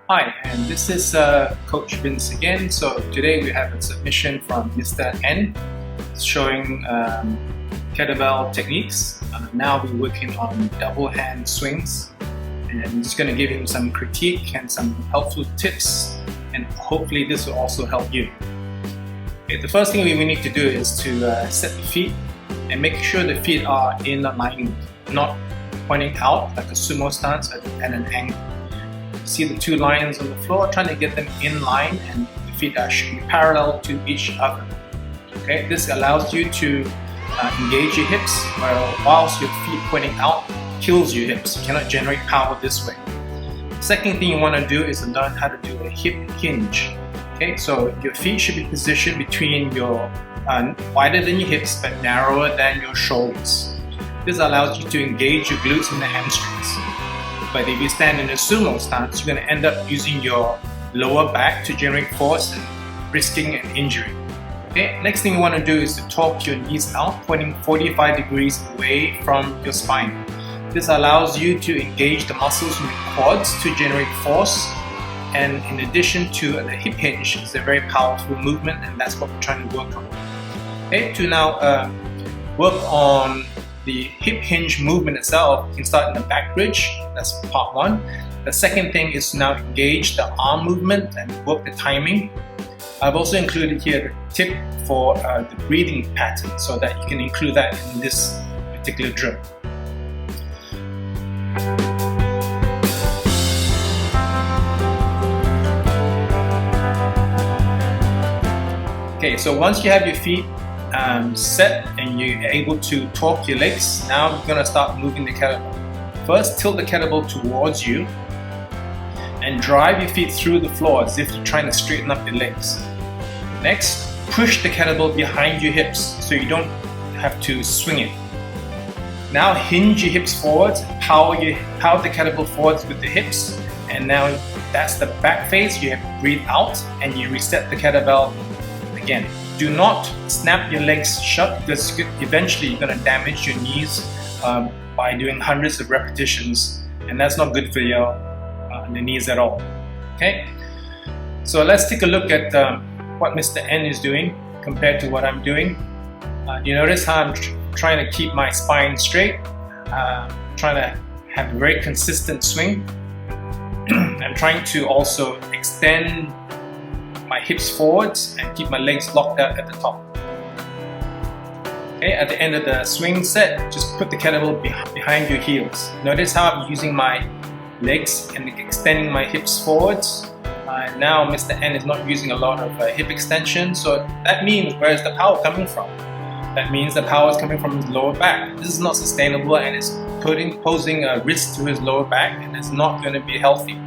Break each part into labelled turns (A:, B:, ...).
A: Hi, and this is Coach Vince again. So today we have a submission from Mr. N showing kettlebell techniques. Now we're working on double hand swings, and I'm just going to give him some critique and some helpful tips, and hopefully this will also help you. Okay, the first thing we need to do is to set the feet and make sure the feet are in alignment, not pointing out like a sumo stance at an angle. See the two lines on the floor, trying to get them in line, and the feet should be parallel to each other. Okay, this allows you to engage your hips, whilst your feet pointing out kills your hips. You cannot generate power this way. Second thing you want to do is to learn how to do a hip hinge. Okay, so your feet should be positioned between your wider than your hips but narrower than your shoulders. This allows you to engage your glutes and the hamstrings. But if you stand in a sumo stance, you're going to end up using your lower back to generate force and risking an injury. Okay, next thing you want to do is to torque your knees out, pointing 45 degrees away from your spine. This allows you to engage the muscles in the quads to generate force, and in addition to the hip hinge, it's a very powerful movement, and that's what we're trying to work on. Okay, to now work on the hip hinge movement itself, you can start in the back bridge. That's part one. The second thing is to now engage the arm movement and work the timing. I've also included here the tip for the breathing pattern, so that you can include that in this particular drill. Okay, so once you have your feet set and you're able to torque your legs, now you're going to start moving the kettlebell. First, tilt the kettlebell towards you and drive your feet through the floor as if you're trying to straighten up your legs. Next, push the kettlebell behind your hips so you don't have to swing it. Now hinge your hips forwards, power the kettlebell forwards with the hips, and now that's the back phase. You have to breathe out and you reset the kettlebell again. Do not snap your legs shut, because eventually you're going to damage your knees by doing hundreds of repetitions, and that's not good for your the knees at all. Okay, so let's take a look at what Mr. N is doing compared to what I'm doing. You notice how I'm trying to keep my spine straight, trying to have a very consistent swing. I'm trying to also extend my hips forwards and keep my legs locked out at the top. Okay, at the end of the swing set, just put the kettlebell behind your heels. Notice how I'm using my legs and extending my hips forwards. Now Mr. N is not using a lot of hip extension, so that means where is the power coming from? That means the power is coming from his lower back. This is not sustainable, and it's posing a risk to his lower back, and it's not going to be healthy.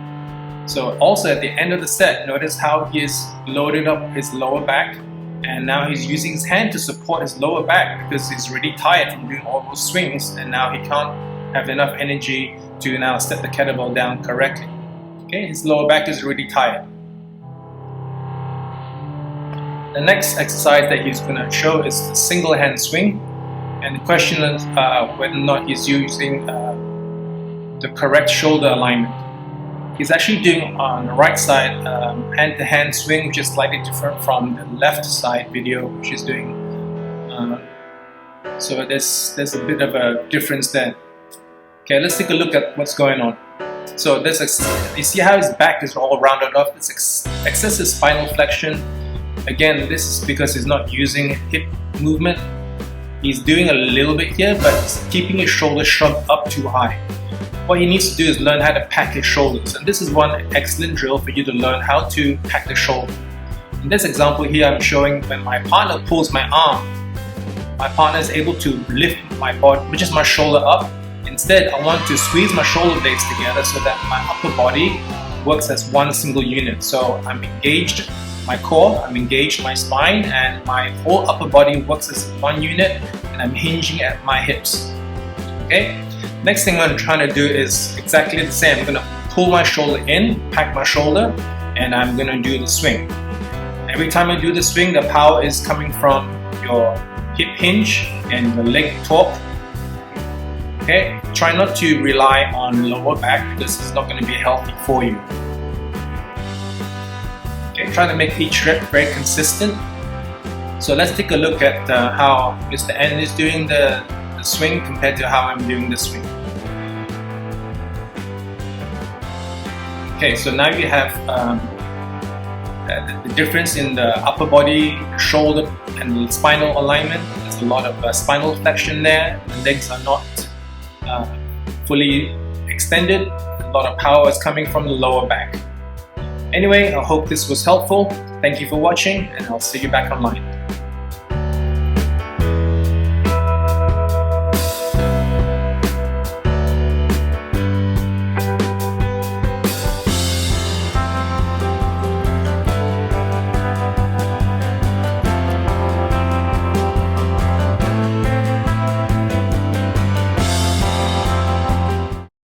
A: So also at the end of the set, notice how he has loaded up his lower back, and now he's using his hand to support his lower back because he's really tired from doing all those swings, and now he can't have enough energy to now set the kettlebell down correctly. Okay, his lower back is really tired. The next exercise that he's going to show is the single hand swing, and the question is whether or not he's using the correct shoulder alignment. He's actually doing on the right side hand-to-hand swing, which is slightly different from the left side video, which is doing. So there's a bit of a difference there. Okay, let's take a look at what's going on. So you see how his back is all rounded off. This excessive spinal flexion. Again, this is because he's not using hip movement. He's doing a little bit here, but he's keeping his shoulders shrunk up too high. What he needs to do is learn how to pack his shoulders, and this is one excellent drill for you to learn how to pack the shoulder. In this example here, I'm showing when my partner pulls my arm, my partner is able to lift my body, which is my shoulder up. Instead, I want to squeeze my shoulder blades together so that my upper body works as one single unit. So I'm engaged my core, I'm engaged my spine, and my whole upper body works as one unit, and I'm hinging at my hips. Okay? Next thing I'm trying to do is exactly the same. I'm going to pull my shoulder in, pack my shoulder, and I'm going to do the swing. Every time I do the swing, the power is coming from your hip hinge and the leg torque. Okay, try not to rely on lower back because it's not going to be healthy for you. try to make each rep very consistent. So let's take a look at how Mr. N is doing the swing compared to how I'm doing the swing. Okay, so now you have the difference in the upper body, shoulder and the spinal alignment. There's a lot of spinal flexion there. The legs are not fully extended. A lot of power is coming from the lower back. Anyway, I hope this was helpful. Thank you for watching, and I'll see you back online.